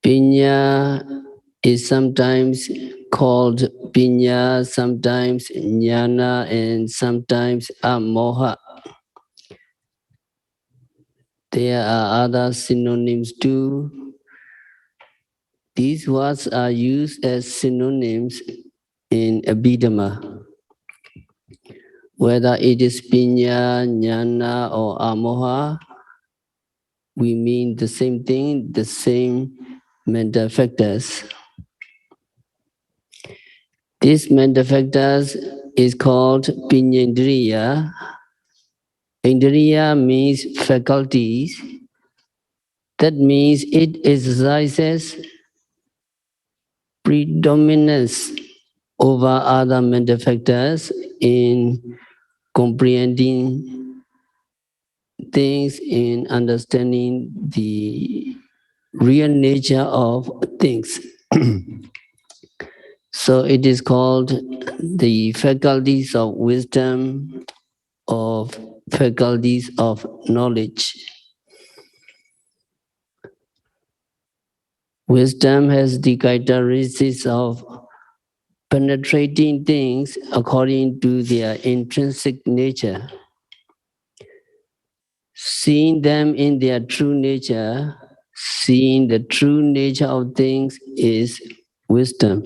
Pinya is sometimes called pinya, sometimes jnana, and sometimes amoha. There are other synonyms too. These words are used as synonyms in Abhidhamma. Whether it is pinya, jnana, or amoha, we mean the same thing, the same mental factors. This mental factors is called pinyendriya. Indriya means faculties. That means it exercises predominance over other mental factors in comprehending things, in understanding the real nature of things. So it is called the faculties of wisdom, of faculties of knowledge. Wisdom has the characteristics of penetrating things according to their intrinsic nature. Seeing them in their true nature, seeing the true nature of things is wisdom.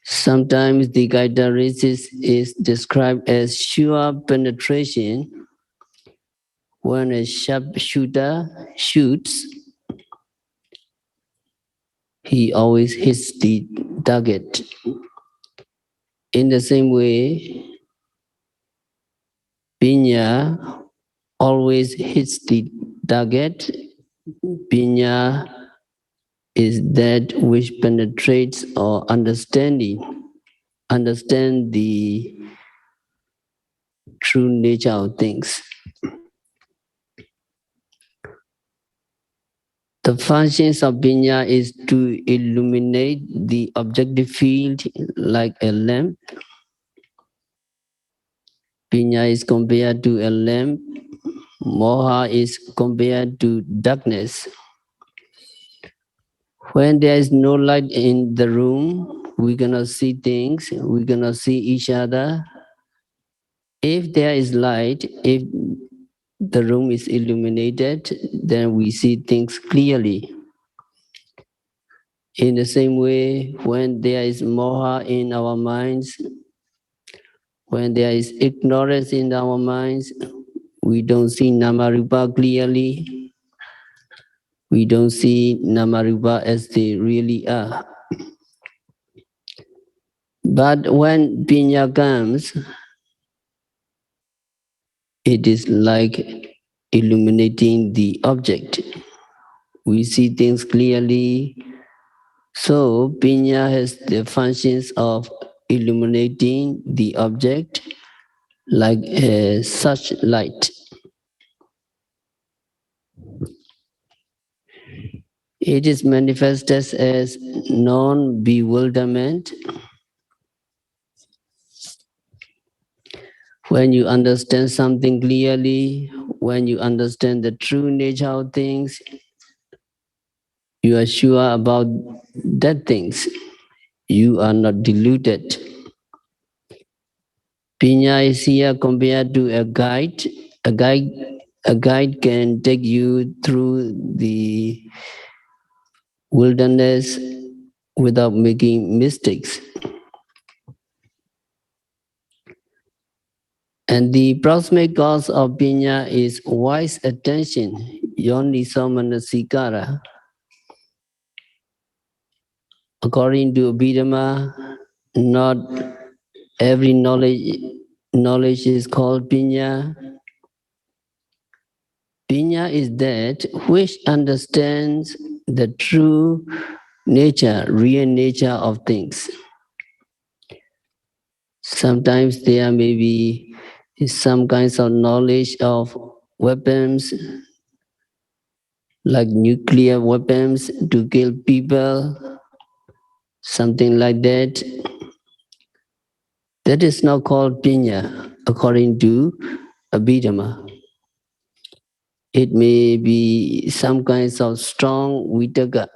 Sometimes the characteristic is described as sure penetration. When a sharpshooter shoots, he always hits the target. In the same way, pinya always hits the target. Pinya is that which penetrates or understand the true nature of things. The functions of pinya is to illuminate the objective field like a lamp. Pinya is compared to a lamp. Moha is compared to darkness. When there is no light in the room, we cannot see things, we cannot see each other. If there is light, if the room is illuminated, then we see things clearly. In the same way, when there is moha in our minds, when there is ignorance in our minds, we don't see Namarupa clearly. We don't see Namarupa as they really are. But when pinya comes, it is like illuminating the object. We see things clearly. So pinya has the functions of illuminating the object like such light. It is manifested as non-bewilderment. When you understand something clearly, when you understand the true nature of things, you are sure about that things. You are not deluded. Pinya is here compared to a guide. A guide can take you through the wilderness without making mistakes. And the proximate cause of pinya is wise attention, yoniso manasikara. According to Abhidhamma, not every knowledge is called pinya. Pinya is that which understands the true nature, real nature of things. Sometimes there may be some kinds of knowledge of weapons, like nuclear weapons to kill people, something like that. That is not called pinya, according to Abhidhamma. It may be some kinds of strong vitaka.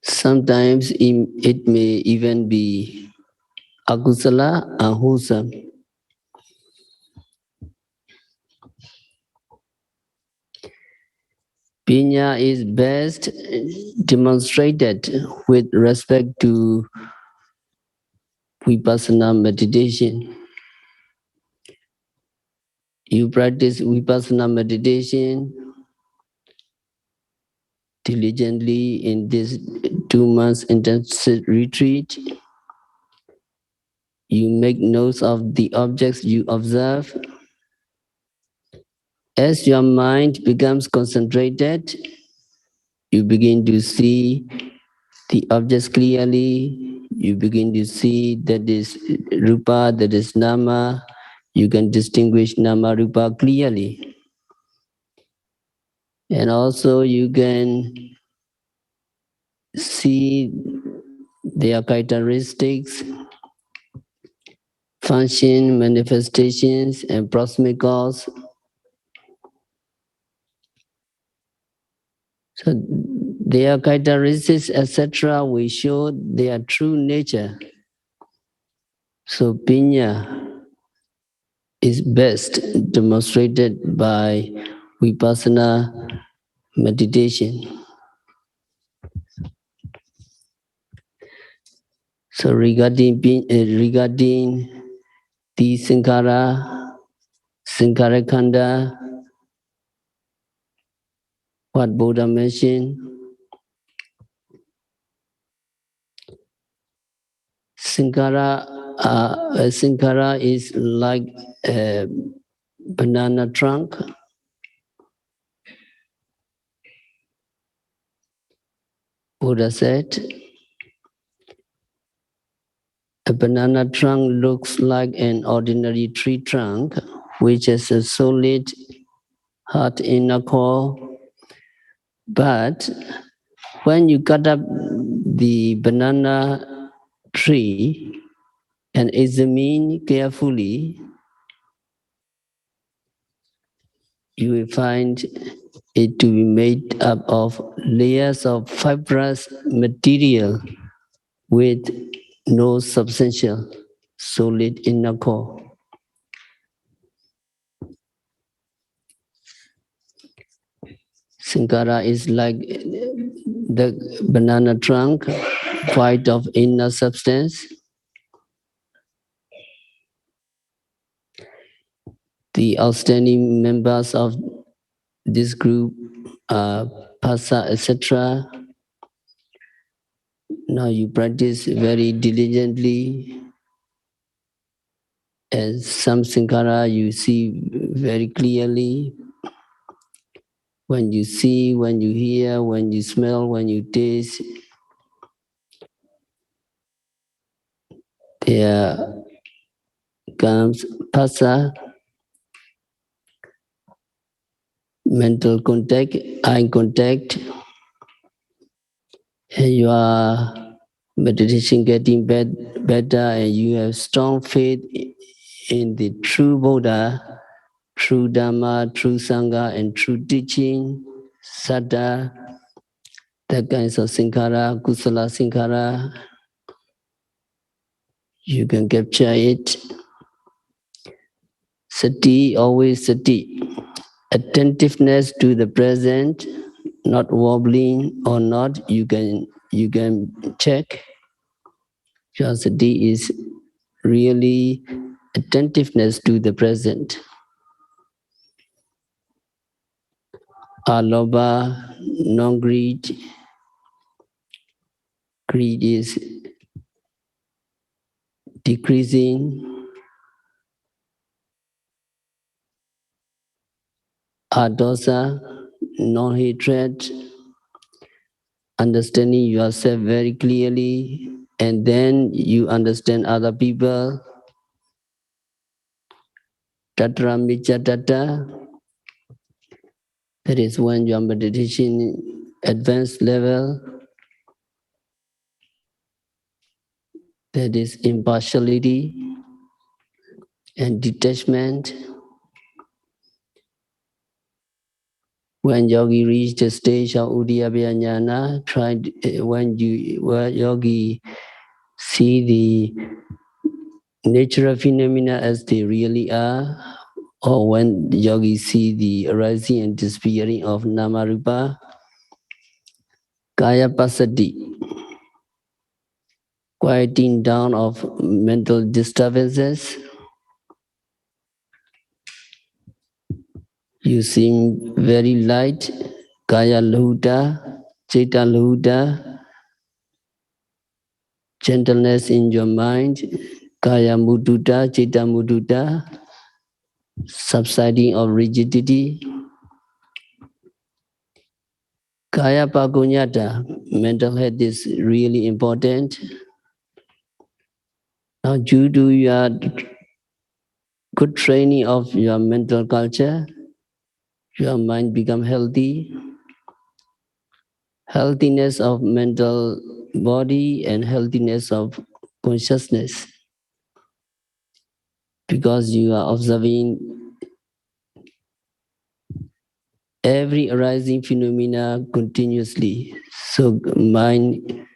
Sometimes it may even be akusala, unwholesome. Pinya is best demonstrated with respect to vipassana meditation. You practice vipassana meditation diligently in this 2 months intensive retreat. You make notes of the objects you observe. As your mind becomes concentrated, you begin to see the objects clearly. You begin to see that is rupa, that is nama. You can distinguish nama rupa clearly. And also you can see their characteristics, function, manifestations, and proximate cause. So their characteristics, etc., will show their true nature. So pinya is best demonstrated by vipassana meditation. So regarding the Sankharakkhanda, what Buddha mentioned, Sankhara is like a banana trunk. Buddha said, a banana trunk looks like an ordinary tree trunk, which has a solid hard inner core. But when you cut up the banana tree and examine carefully, you will find it to be made up of layers of fibrous material with no substantial solid inner core. Sankhara is like the banana trunk, void of inner substance. The outstanding members of this group are Pasa, etc. Now you practice very diligently. As some Sankhara you see very clearly. When you see, when you hear, when you smell, when you taste, there comes Pasa, mental contact, eye contact, and your meditation getting better, and you have strong faith in the true Buddha, true Dhamma, true Sangha, and true teaching, Saddha, that kinds of Sankhara, Kusala Sankhara, you can capture it. Sati, always sati. Attentiveness to the present, not wobbling or not, you can check. Your sati is really attentiveness to the present. Alobha, non-greed. Greed is decreasing. Adosa, non-hatred. Understanding yourself very clearly, and then you understand other people. Tatra Micca Tata, that is when your meditation advanced level, that is impartiality. and detachment. When yogi reach the stage of Uddiyabhya Jnana, when yogi see the natural phenomena as they really are, or when yogi see the arising and disappearing of Namarupa, Kaya Pasati, quieting down of mental disturbances, you seem very light, Kaya Lahuta, Chitta Lahuta, gentleness in your mind, Kaya Mudutta, Chitta Mudutta, subsiding of rigidity, Kaya Pagunyata, mental health is really important. Now due to your good training of your mental culture, your mind become healthy. Healthiness of mental body and healthiness of consciousness. Because you are observing every arising phenomena continuously. So mind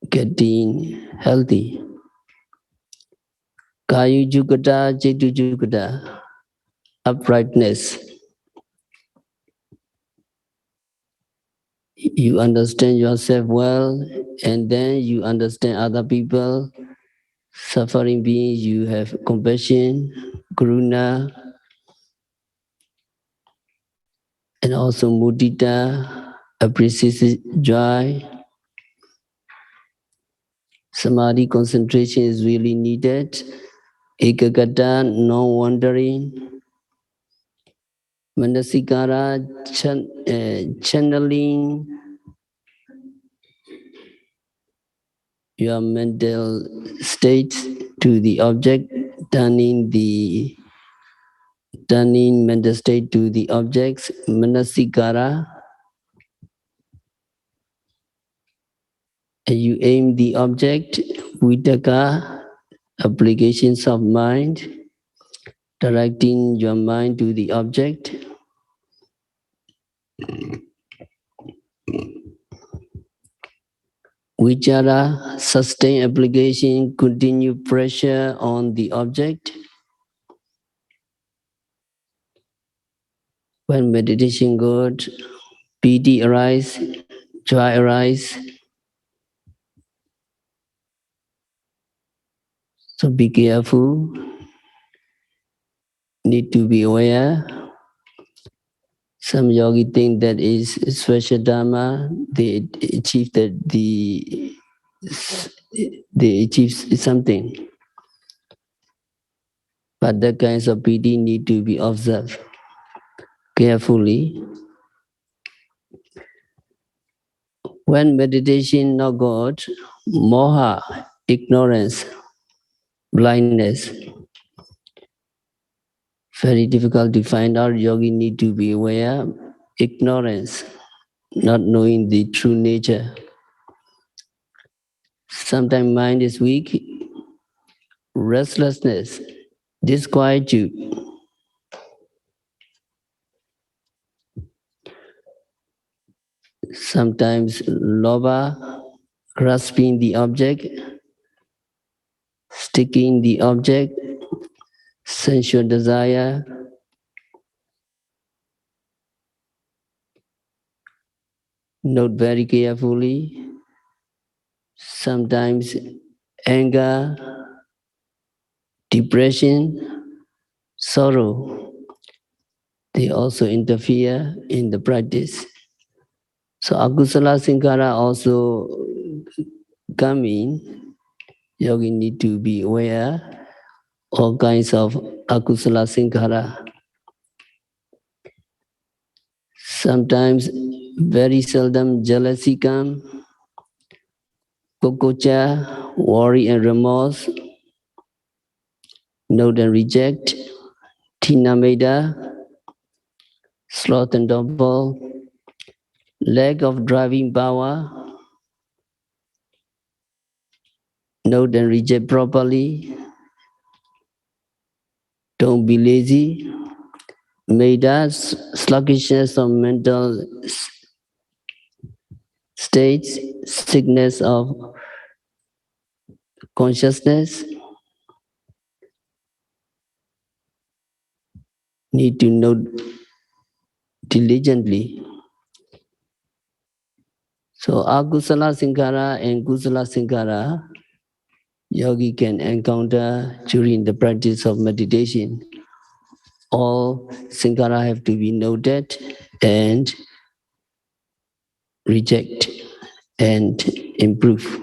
getting healthy. Kayu Jukata, Chetu Jukata, uprightness. You understand yourself well, and then you understand other people, suffering beings, you have compassion, karuna, and also mudita, appreciation, joy. Samadhi concentration is really needed. Ekagata, no wandering. Manasikara, channeling your mental state to the object, turning mental state to the objects, manasikara, and you aim the object, vitaka, applications of mind, directing your mind to the object. Vichara, sustain application, continue pressure on the object. When meditation good, piti arise, joy arise. So be careful, need to be aware. Some yogi think that is Swashadharma, they achieve they achieve something. But the kinds of piti need to be observed carefully. When meditation not good, moha, ignorance, blindness, very difficult to find out. Yogi need to be aware. Ignorance, not knowing the true nature. Sometimes mind is weak. Restlessness, disquietude. Sometimes lobha, grasping the object, sticking the object, sensual desire. Note very carefully. Sometimes anger, depression, sorrow, they also interfere in the practice. So akusala sankhara also come in. Yogi need to be aware all kinds of akusala sankhara. Sometimes, very seldom, jealousy come, kokocha, worry and remorse, note and reject, tinameda, sloth and double, lack of driving power, note and reject properly, Don't be lazy. Meda, sluggishness of mental states, sickness of consciousness. Need to know diligently. So akusala sankhara and kusala sankhara, yogi can encounter during the practice of meditation. All sankhara have to be noted and reject and improve.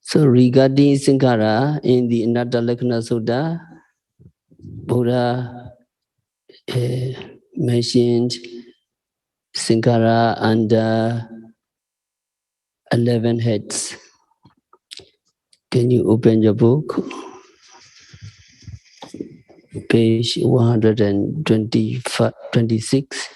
So regarding sankhara, in the Anatta Lakkhana Sutta, Buddha mentioned sankhara under 11 heads. Can you open your book? Page 126.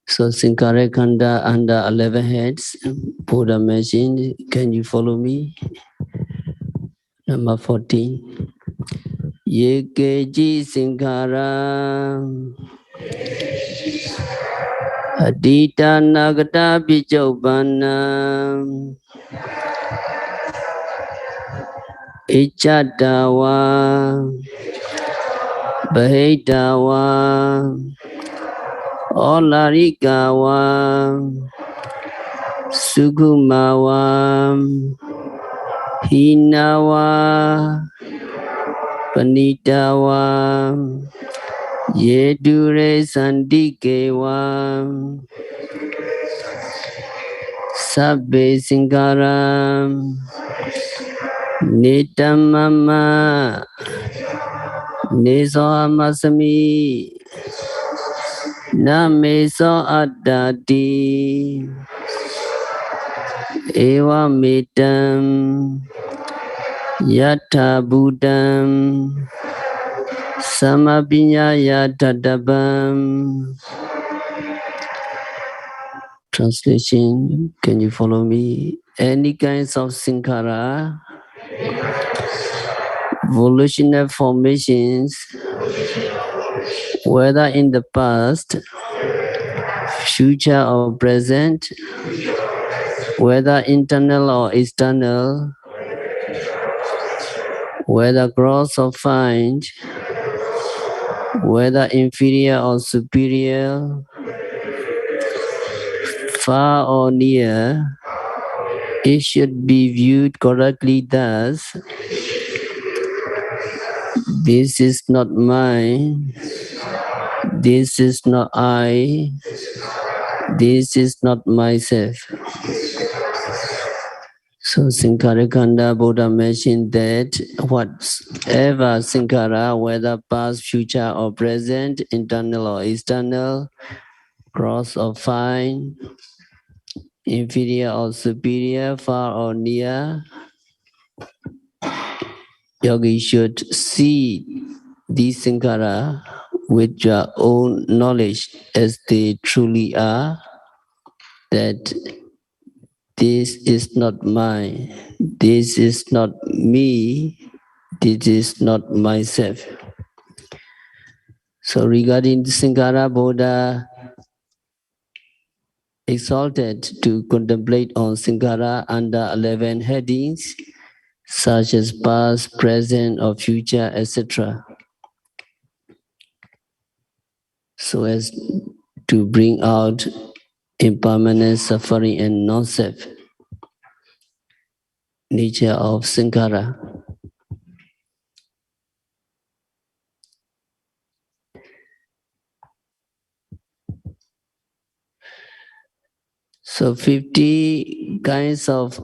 So Sankharakkhanda under 11 heads, Buddha mentioned. Can you follow me? Number 14. Yekeji Sankhara Adita Nagata Bijobana Ichadawa Bahetawa Olarikawa Sukumawa Hinawa Panitawa Yedure Sandikewa Sabbe Sankhara Nitamama Neso Amasami Nameso Adati Ewa Metam Yata Buddham Samabinyaya Tadabam. Translation, can you follow me? Any kinds of sankhara, volitional formations, whether in the past, future or present, whether internal or external, whether gross or fine, whether inferior or superior, far or near, it should be viewed correctly thus. This is not mine, this is not I, this is not myself. So Sankharakkhanda Buddha mentioned that whatever sankhara, whether past, future or present, internal or external, gross or fine, inferior or superior, far or near, yogi should see these sankhara with your own knowledge as they truly are, that this is not mine, this is not me, this is not myself. So regarding the sankhara, Buddha exalted to contemplate on sankhara under 11 headings, such as past, present or future, etc. so as to bring out impermanent suffering and non-self nature of sankhara. So 50 kinds of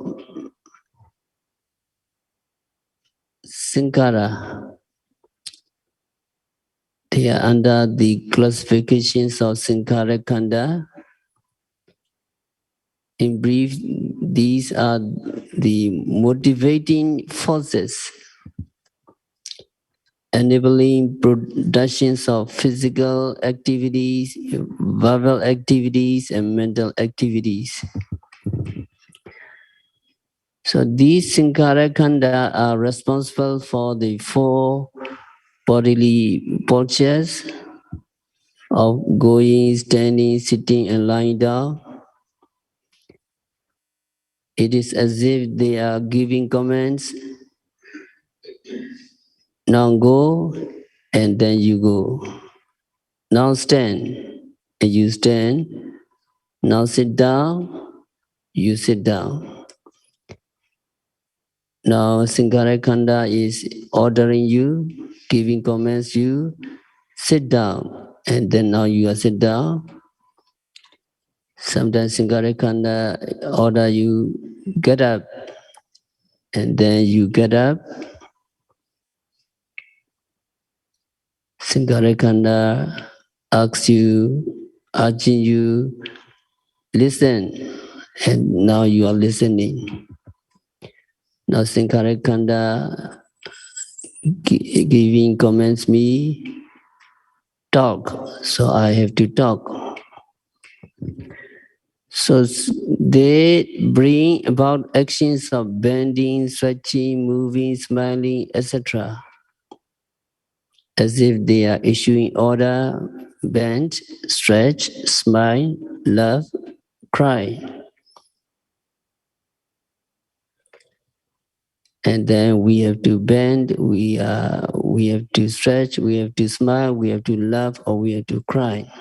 sankhara, they are under the classifications of Sankharakkhanda. In brief, these are the motivating forces enabling productions of physical activities, verbal activities, and mental activities. So these Sankharakkhanda are responsible for the four bodily postures of going, standing, sitting, and lying down. It is as if they are giving commands. Now go, and then you go. Now stand, and you stand. Now sit down, you sit down. Now Sankharakkhanda is ordering you, giving commands you, sit down, and then now you are sit down. Sometimes Sankharakkhanda order you get up, and then you get up. Sankharakkhanda asks you, urging you, listen, and now you are listening. Now Sankharakkhanda giving commands me, talk, so I have to talk. So they bring about actions of bending, stretching, moving, smiling, etc. As if they are issuing order, bend, stretch, smile, love, cry. And then we have to bend, we have to stretch, we have to smile, we have to laugh, or we have to cry.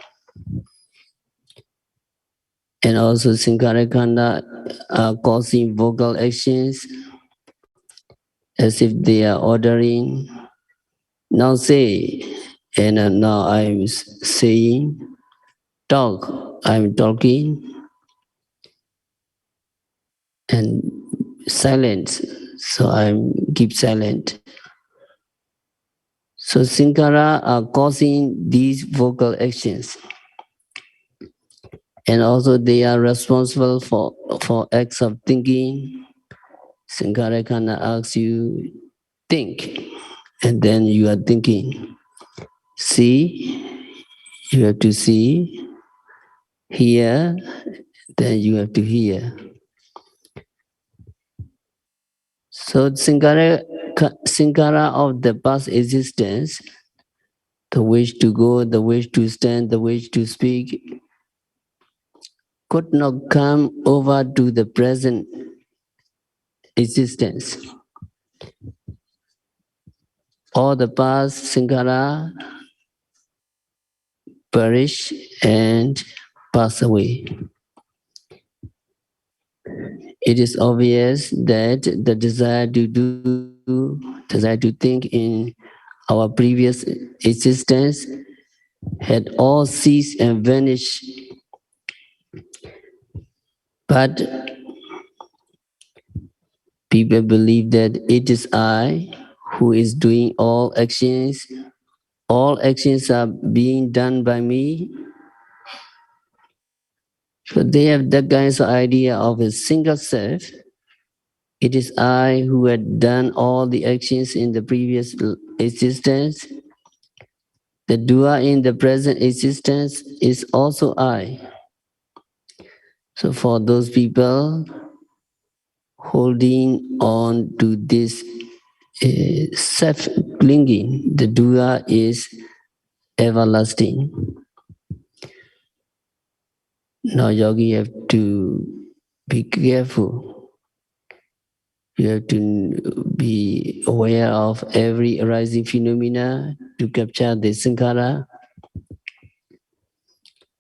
And also Sankharakkhanda are causing vocal actions as if they are ordering. Now say, and now I'm saying, talk, I'm talking, and silence, so I'm keep silent. So Sankhara are causing these vocal actions. And also they are responsible for acts of thinking. Sankharakkhanda asks you, think, and then you are thinking. See, you have to see. Hear, then you have to hear. So Sankhara of the past existence, the wish to go, the wish to stand, the wish to speak, could not come over to the present existence. All the past Sankhara perish and pass away. It is obvious that the desire to do, desire to think in our previous existence had all ceased and vanished. But people believe that it is I who is doing all actions. All actions are being done by me. So they have that kind of idea of a single self. It is I who had done all the actions in the previous existence. The doer in the present existence is also I. So for those people holding on to this self-clinging, the doer is everlasting. Now yogi, you have to be careful. You have to be aware of every arising phenomena to capture the sankhara.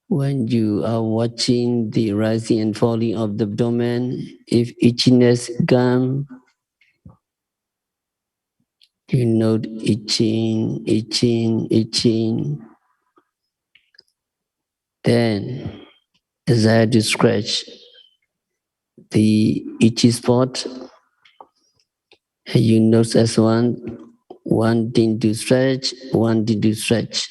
When you are watching the rising and falling of the abdomen, if itchiness comes, you note itching, itching, itching. Then desire to scratch the itchy spot, and you note as one, wanting to stretch, wanting to stretch.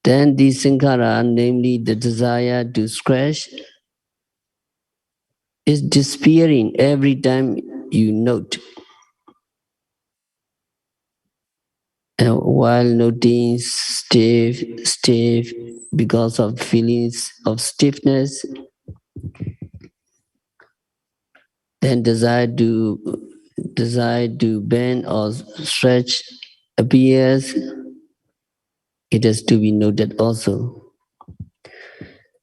Then the sankhara, namely the desire to scratch, is disappearing every time you note. And while noting stiff, because of feelings of stiffness, then desire to bend or stretch appears. It has to be noted also.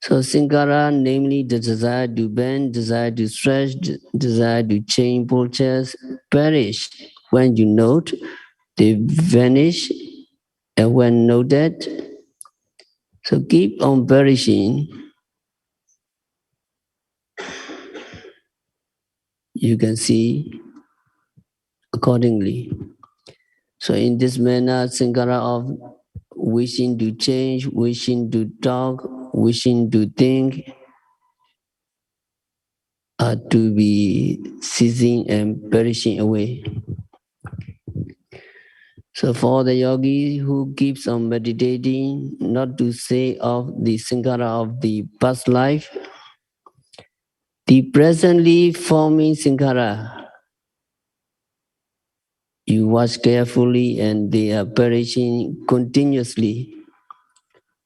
So Sankhara, namely the desire to bend, desire to stretch, desire to change postures, perish. When you note, they vanish, and when noted, so keep on perishing. You can see accordingly. So in this manner, Sankhara of wishing to change, wishing to talk, wishing to think are to be ceasing and perishing away. So for the yogi who keeps on meditating, not to say of the sankhara of the past life, the presently forming sankhara, you watch carefully and they are perishing continuously.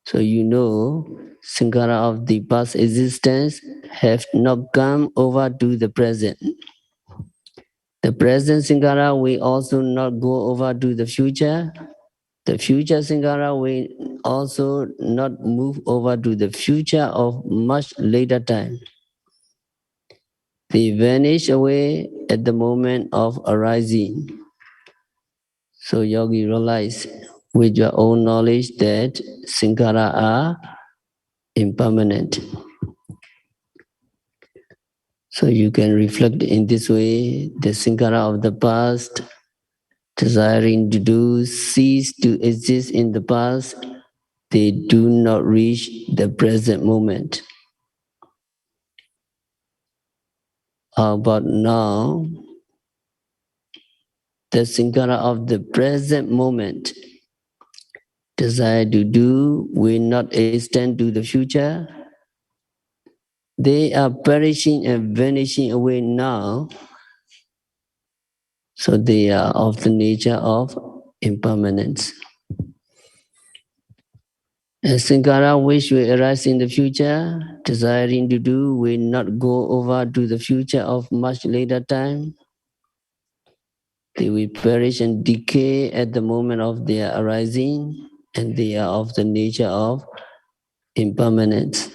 So you know sankhara of the past existence have not come over to the present. The present sankhara will also not go over to the future. The future sankhara will also not move over to the future of much later time. They vanish away at the moment of arising. So yogi realize with your own knowledge that sankhara are impermanent. So you can reflect in this way, the sankhara of the past, desiring to do, cease to exist in the past, they do not reach the present moment. How about now? The sankhara of the present moment, desire to do, will not extend to the future. They are perishing and vanishing away now. So they are of the nature of impermanence. A sankhara which will arise in the future, desiring to do, will not go over to the future of much later time. They will perish and decay at the moment of their arising, and they are of the nature of impermanence.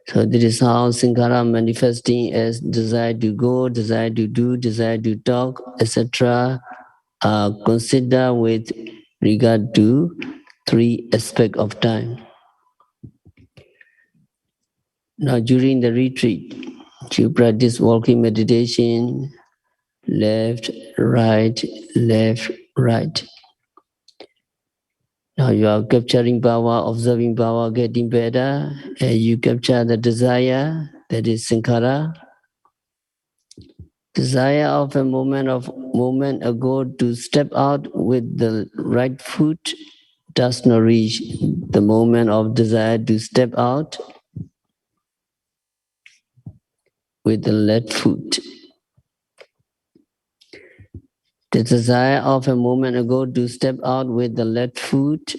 So this is how sankhara manifesting as desire to go, desire to do, desire to talk, etc. are considered with regard to three aspects of time. Now during the retreat, you practice walking meditation, left, right, left, right. Now you are capturing power, observing power, getting better, and you capture the desire, that is sankhara. Desire of a moment ago to step out with the right foot does not reach the moment of desire to step out with the left foot. The desire of a moment ago to step out with the left foot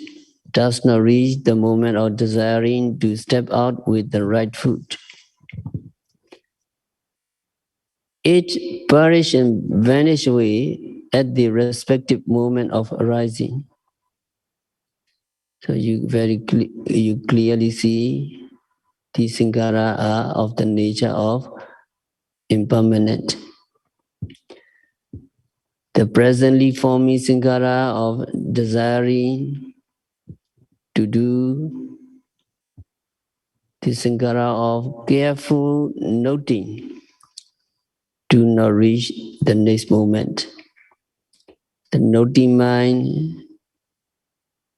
does not reach the moment of desiring to step out with the right foot. It perish and vanish away at the respective moment of arising. So you you clearly see the sankhara are of the nature of impermanent. The presently forming sankhara of desiring to do, the sankhara of careful noting, do not reach the next moment. The noting mind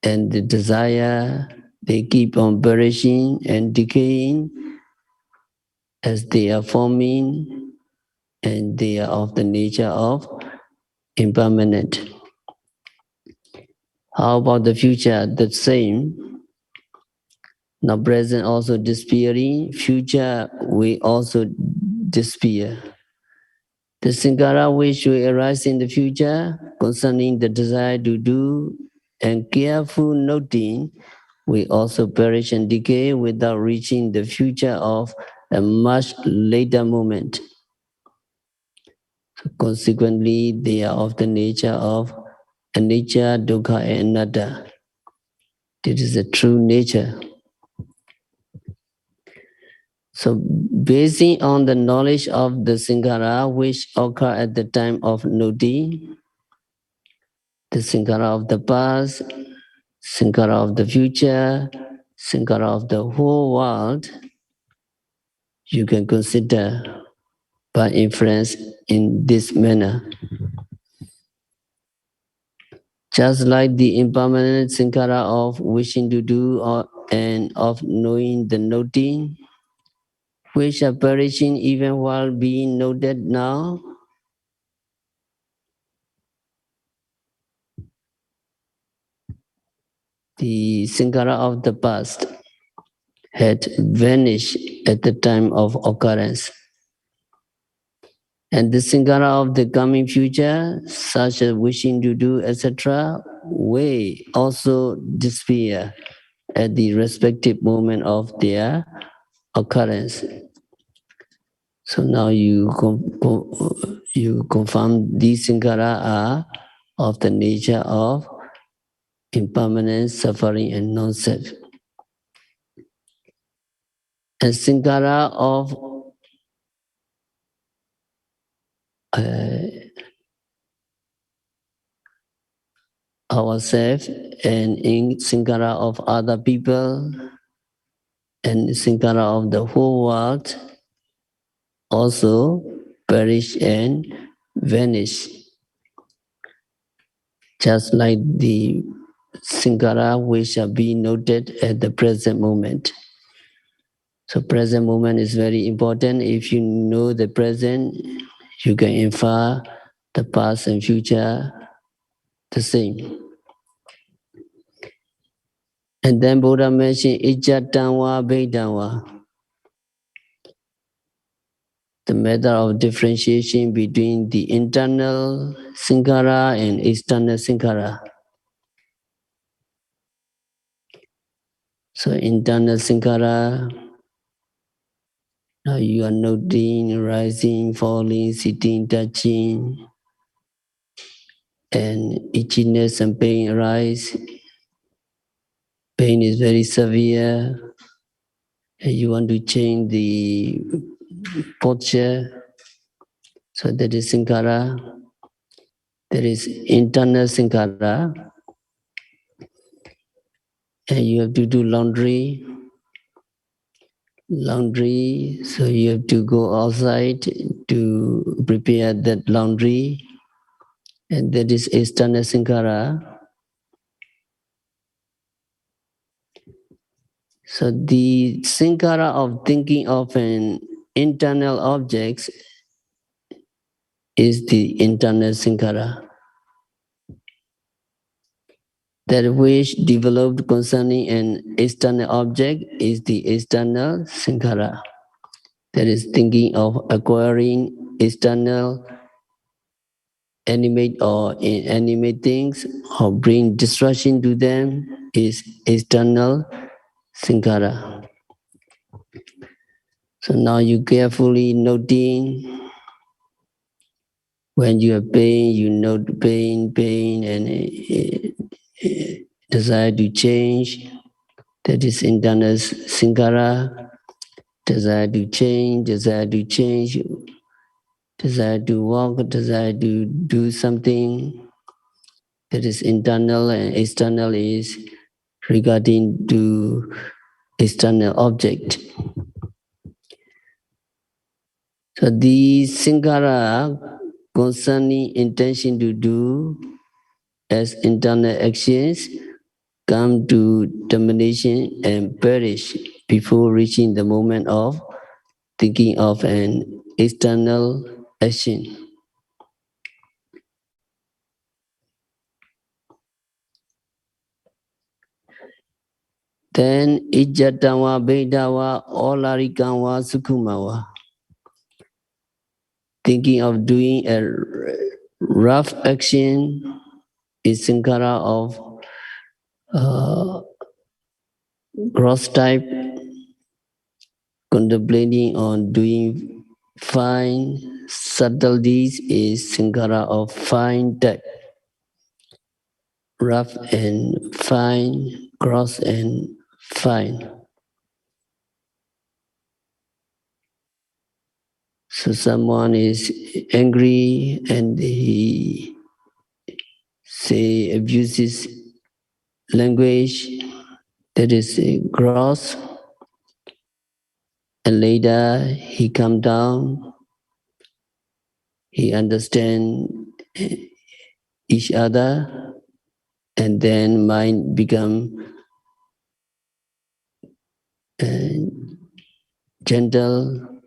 and the desire, they keep on perishing and decaying as they are forming, and they are of the nature of impermanent. How about the future? The same. Now present also disappearing, future will also disappear. The sankhara which will arise in the future concerning the desire to do and careful noting will also perish and decay without reaching the future of a much later moment. So consequently, they are of the nature of anicca, dukkha, and anatta. This is the true nature. So basing on the knowledge of the sankhara which occur at the time of noting, the sankhara of the past, sankhara of the future, sankhara of the whole world, you can consider by inference in this manner. Just like the impermanent sankhara of wishing to do and of knowing the noting, which are perishing even while being noted now, the sankhara of the past had vanished at the time of occurrence. And the sankhara of the coming future, such as wishing to do, etc., will also disappear at the respective moment of their occurrence. So now you confirm these sankhara are of the nature of impermanence, suffering, and non-self. And sankhara of ourselves and in sankhara of other people and sankhara of the whole world also perish and vanish, just like the sankhara which shall be noted at the present moment. So present moment is very important. If you know the present, you can infer the past and future the same. And then Buddha mentioned ijjatanwa bhedanwa, the method of differentiation between the internal sankhara and external sankhara. So internal sankhara, now you are noting, rising, falling, sitting, touching, and itchiness and pain arise. Pain is very severe, and you want to change the posture. So that is sankhara. There is internal sankhara, and you have to do laundry. So you have to go outside to prepare that laundry, and that is external sankhara. So the sankhara of thinking of an internal object is the internal sankhara. That which developed concerning an external object is the external sankhara. That is thinking of acquiring external animate or inanimate things or bring destruction to them is external sankhara. So now you carefully noting when you have pain, you note pain and desire to change. That is internal sankhara. Desire to change, desire to walk, desire to do something. That is internal, and external is regarding to external object. So the sankhara concerning intention to do as internal actions come to termination and perish before reaching the moment of thinking of an external action. Then ijatawa, bedawa, olarikawa, sukumawa. Thinking of doing a rough action is sankhara of gross type. Contemplating on doing fine subtleties is sankhara of fine type. Rough and fine, gross and fine. So someone is angry and he abuses language that is gross, and later he come down, he understand each other, and then mind become gentle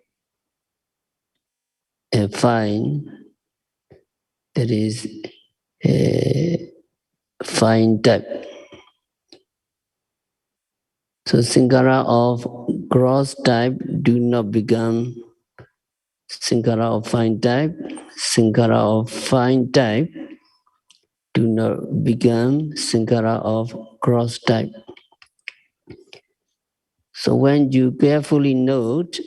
and fine. That is a fine type. So sankhara of gross type do not become sankhara of fine type. Sankhara of fine type do not become sankhara of gross type. So when you carefully note,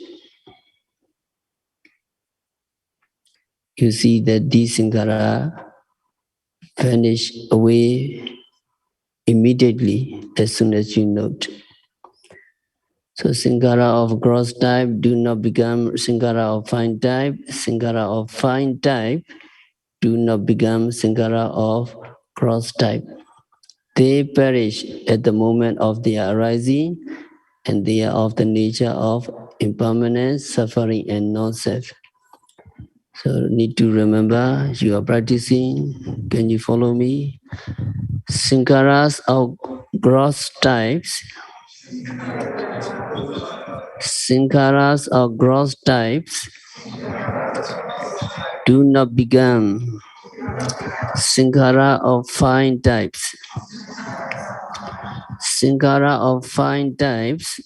you see that these sankhara vanish away immediately as soon as you note. So sankhara of gross type do not become sankhara of fine type. Sankhara of fine type do not become sankhara of gross type. They perish at the moment of their arising, and they are of the nature of impermanence, suffering, and non-self. So need to remember you are practicing. Can you follow me? Sankharas of gross types. Sankharas of gross types do not become sankhara of fine types. Sankhara of fine types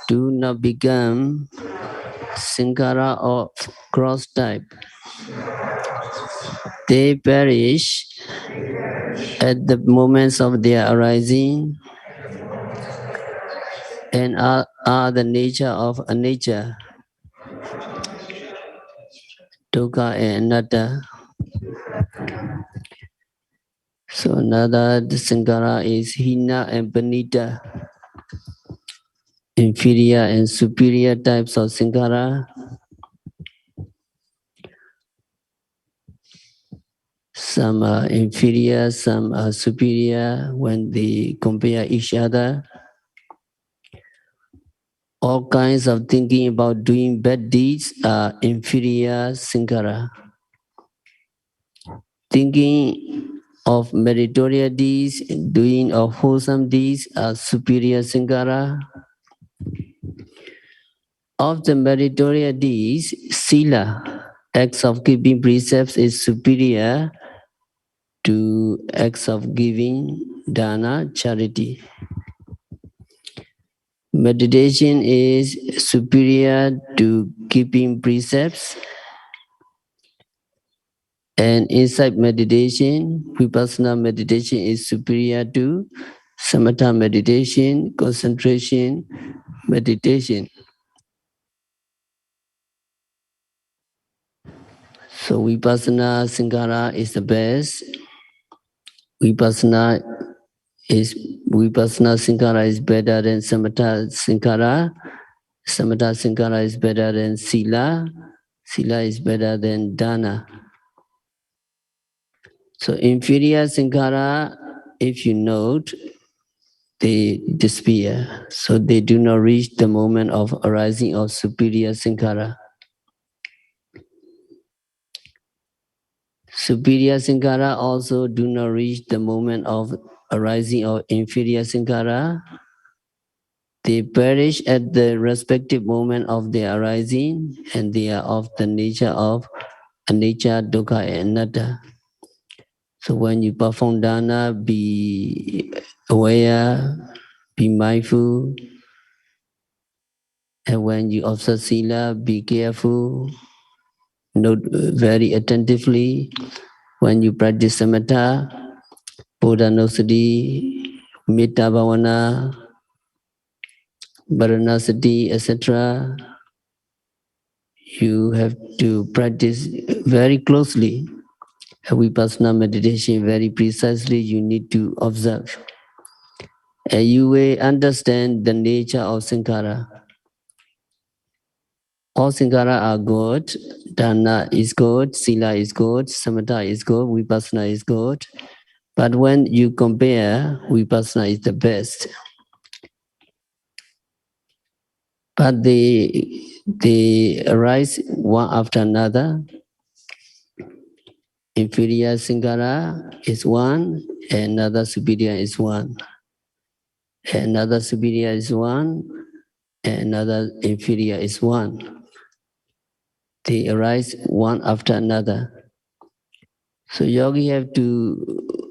do not become sankhara of gross type. They perish at the moments of their arising and are the nature of anicca, dukkha, and anatta. So another sankhara is hina and panita, inferior and superior types of sankhara. Some are inferior, some are superior when they compare each other. All kinds of thinking about doing bad deeds are inferior sankhara. Thinking of meritorious deeds, doing of wholesome deeds are superior sankhara. Of the meritorious deeds, sila, acts of keeping precepts, is superior to acts of giving, dana, charity. Meditation is superior to keeping precepts, and insight meditation, vipassana meditation is superior to samatha meditation, concentration meditation. So vipassana sankhara is the best. Vipassana sankhara is better than samatha sankhara. Samatha sankhara is better than sila. Sila is better than dana. So inferior sankhara, if you note, they disappear. So they do not reach the moment of arising of superior sankhara. Superior sankhara also do not reach the moment of arising of inferior sankhara. They perish at the respective moment of their arising, and they are of the nature of anicca, dukkha, and anatta. So when you perform dana, be aware, be mindful. And when you observe sila, be careful, note very attentively. When you practice samatha, bodhanosati, metta bhavana, varanasati, etc., you have to practice very closely. Vipassana meditation very precisely, you need to observe. And you will understand the nature of sankhara. All sankhara are good, dana is good, sila is good, samatha is good, vipassana is good. But when you compare, vipassana is the best. But they arise one after another. Inferior sankhara is one, another superior is one. Another superior is one, another inferior is one. They arise one after another. So yogi have to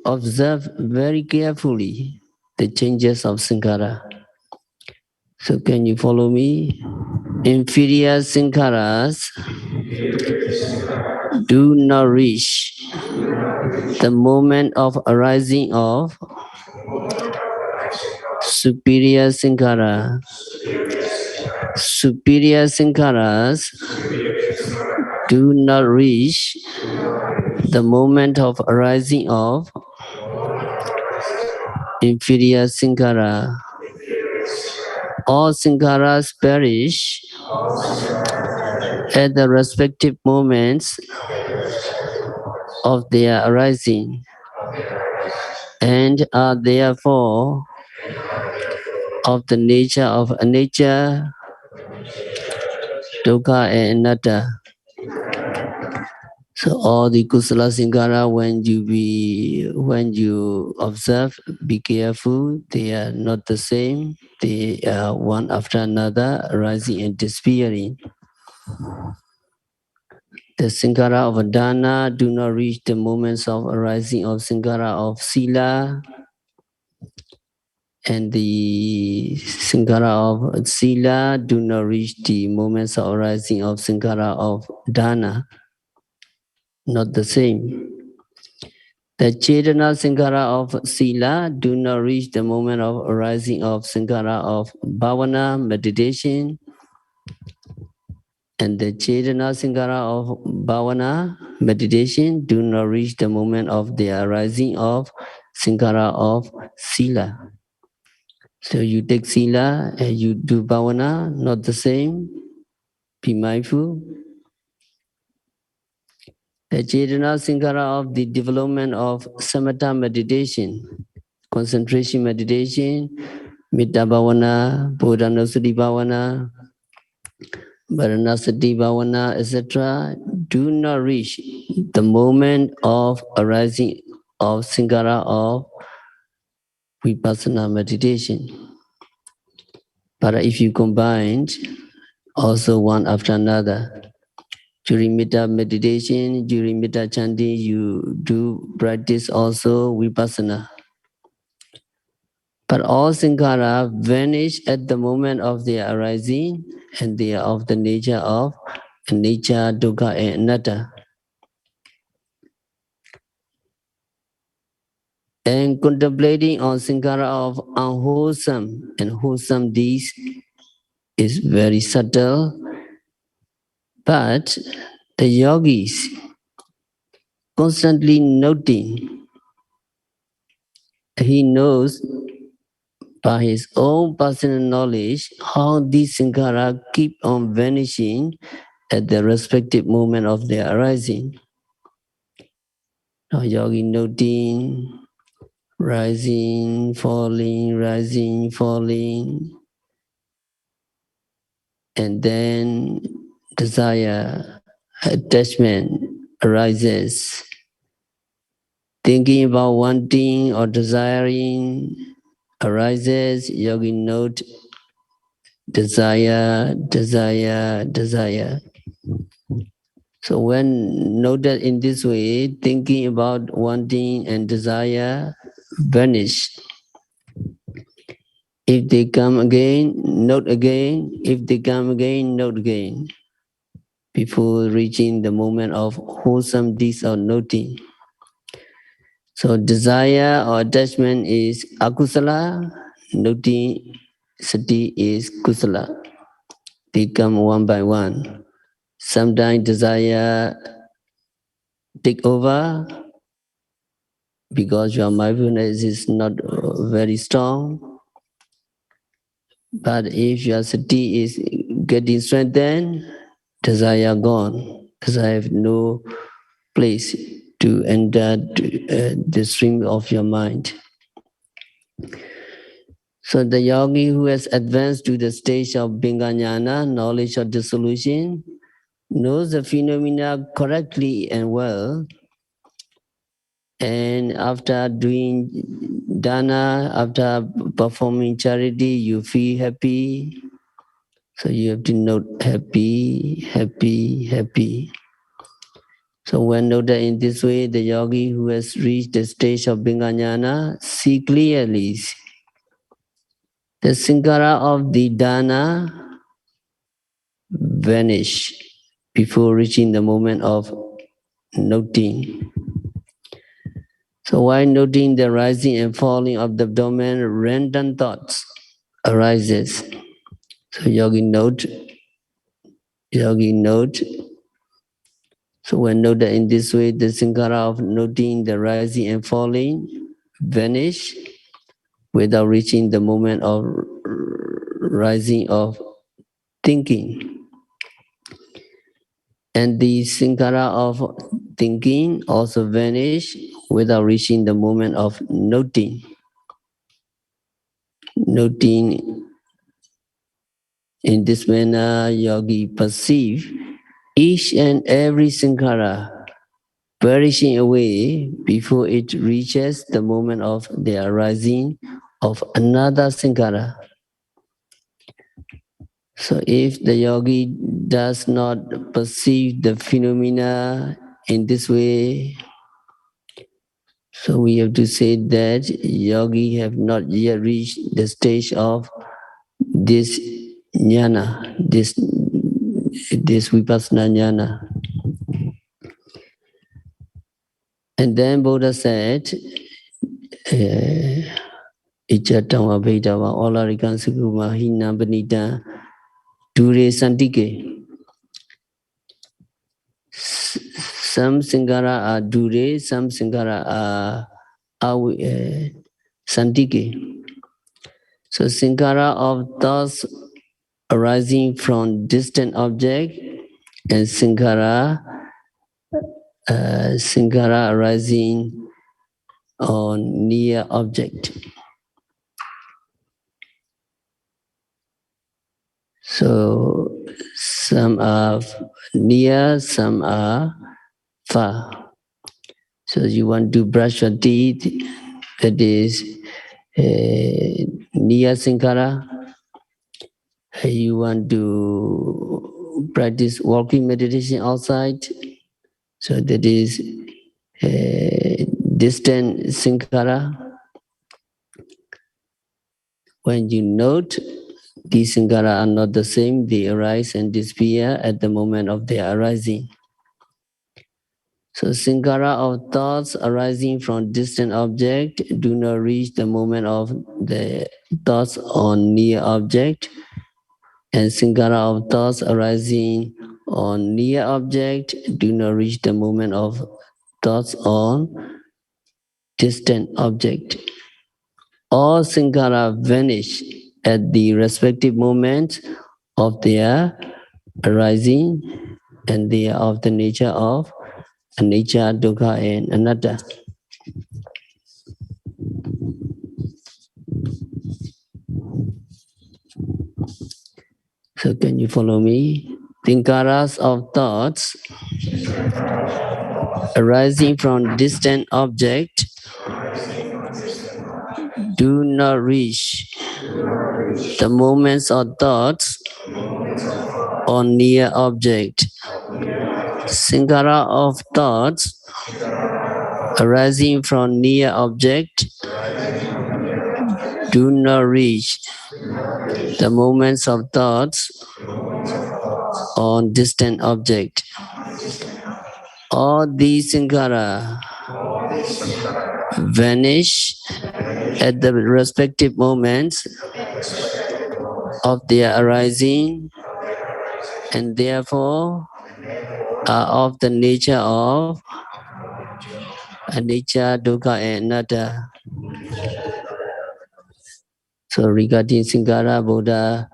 observe very carefully the changes of sankhara. So can you follow me? Inferior sankharas do not reach the moment of arising of superior sankhara. Superior sankharas do not reach the moment of arising of inferior sankhara. All sankharas perish at the respective moments of their arising and are therefore of the nature of anicca, dukkha and anatta. So all the kusala sankhara, when you observe, be careful. They are not the same. They are one after another, arising and disappearing. The sankhara of dana do not reach the moments of arising of sankhara of sila, and the sankhara of sila do not reach the moments of arising of sankhara of dana. Not the same. The Chetana Sankhara of Sila do not reach the moment of arising of Sankhara of Bhavana, meditation, and the Chetana Sankhara of Bhavana, meditation, do not reach the moment of the arising of Sankhara of Sila. So you take Sila and you do Bhavana, not the same. Be mindful. The Chetana Sankhara of the development of Samatha meditation, concentration meditation, Metta Bhavana, Bodhanosati Bhavana, Varanasati Bhavana, etc., do not reach the moment of arising of Sankhara of Vipassana meditation. But if you combine also one after another, during Metta meditation, during Metta chanting, you do practice also Vipassana. But all sankhara vanish at the moment of their arising, and they are of the nature of anicca, dukkha, and anatta. And contemplating on sankhara of unwholesome and wholesome deeds is very subtle, but the yogis constantly noting, he knows by his own personal knowledge how these sankhara keep on vanishing at the respective moment of their arising. Now yogi noting, rising, falling, and then desire, attachment arises. Thinking about wanting or desiring arises, yogi note desire. So So when noted in this way, thinking about wanting and desire vanish. If they come again, note again. If they come again, note again. Before reaching the moment of wholesome deeds or noting. So desire or attachment is akusala, noting sati is kusala. They come one by one. Sometimes desire take over because your mindfulness is not very strong. But if your sati is getting strengthened, desire gone. Desire have no place to enter the stream of your mind. So the yogi who has advanced to the stage of Binganyana, knowledge of dissolution, knows the phenomena correctly and well. And after doing dana, after performing charity, you feel happy. So you have to note happy, happy, happy. So when noted in this way, the yogi who has reached the stage of Binganyana see clearly the sankhara of the dana vanish before reaching the moment of noting. So while noting the rising and falling of the abdomen, random thoughts arises. So yogi note. So when noted in this way, the sankhara of noting the rising and falling vanish without reaching the moment of rising of thinking. And the sankhara of thinking also vanish without reaching the moment of noting. Noting in this manner, yogi perceive each and every sankhara perishing away before it reaches the moment of the arising of another sankhara. So if the yogi does not perceive the phenomena in this way, so we have to say that yogi have not yet reached the stage of this jnana, this vipassana jnana. And then Buddha said, Ichatama Bhaidava Olarikan Sukuma Hina Banita Dure Santike. Some sankhara are dure, some sankhara are santike. So sankhara of thoughts arising from distant object and sankhara arising on near object. So some are near, some are far. So you want to brush your teeth, that is near sankhara. You want to practice walking meditation outside, so that is distant sankhara. When you note, these sankhara are not the same, they arise and disappear at the moment of their arising. So sankhara of thoughts arising from distant object do not reach the moment of the thoughts on near object, and sankhara of thoughts arising on near object do not reach the moment of thoughts on distant object. All sankhara vanish at the respective moment of their arising, and they are of the nature of anicca, dukkha, and anatta. So can you follow me? Thinkharas of thoughts arising from distant object do not reach the moments of thoughts on near object. Sankhara of thoughts arising from near object do not reach the moments of thoughts on distant object. All these sankhara vanish at the respective moments of their arising and therefore are of the nature of anicca, dukkha, and anatta. So regarding sankhara, Buddha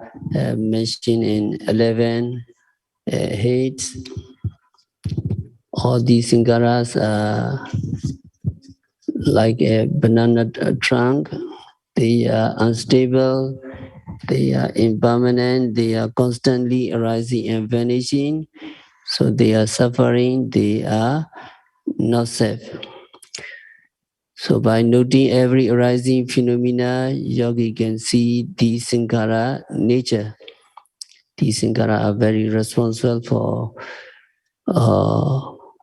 mentioned in 11 heads. All these sankharas are like a banana trunk. They are unstable, they are impermanent, they are constantly arising and vanishing. So they are suffering, they are not safe. So by noting every arising phenomena, yogi can see the sankhara nature. These sankhara are very responsible for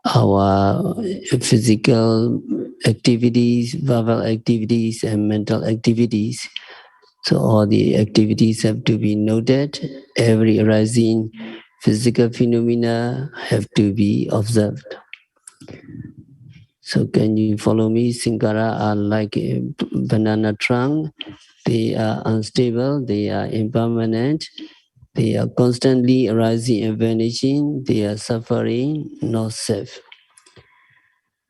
our physical activities, verbal activities, and mental activities. So all the activities have to be noted. Every arising physical phenomena have to be observed. So can you follow me? Sankhara are like a banana trunk. They are unstable, they are impermanent, they are constantly arising and vanishing, they are suffering, not safe.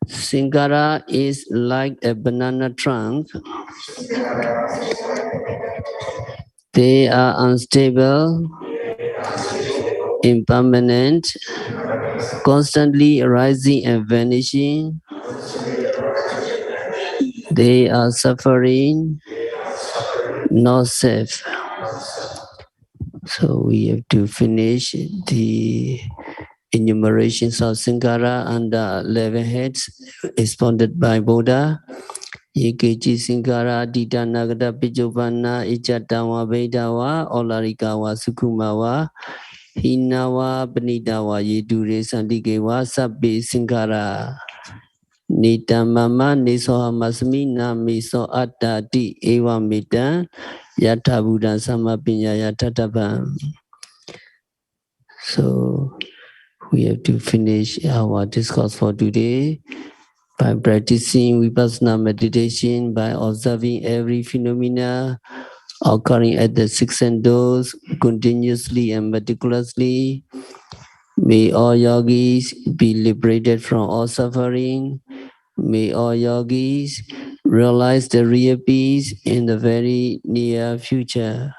Sankhara is like a banana trunk. They are unstable, impermanent, constantly arising and vanishing. They are suffering, not safe. So we have to finish the enumerations of Sankhara under 11 heads expounded by Buddha. Yekechi Sankhara Dita Nagata Pijopana Ichatawa Vedawa Olarikawa Sukumawa Hinawa Panitawa Yedure Sandikewa Sabbe Sankhara Nitamama Nisohamasmi Namiso Attati Ewa Mita Yatha Buddha Samapinya Yatatavam. So we have to finish our discourse for today by practicing vipassana meditation, by observing every phenomena occurring at the six senses continuously and meticulously. May all yogis be liberated from all suffering. May all yogis realize the real peace in the very near future.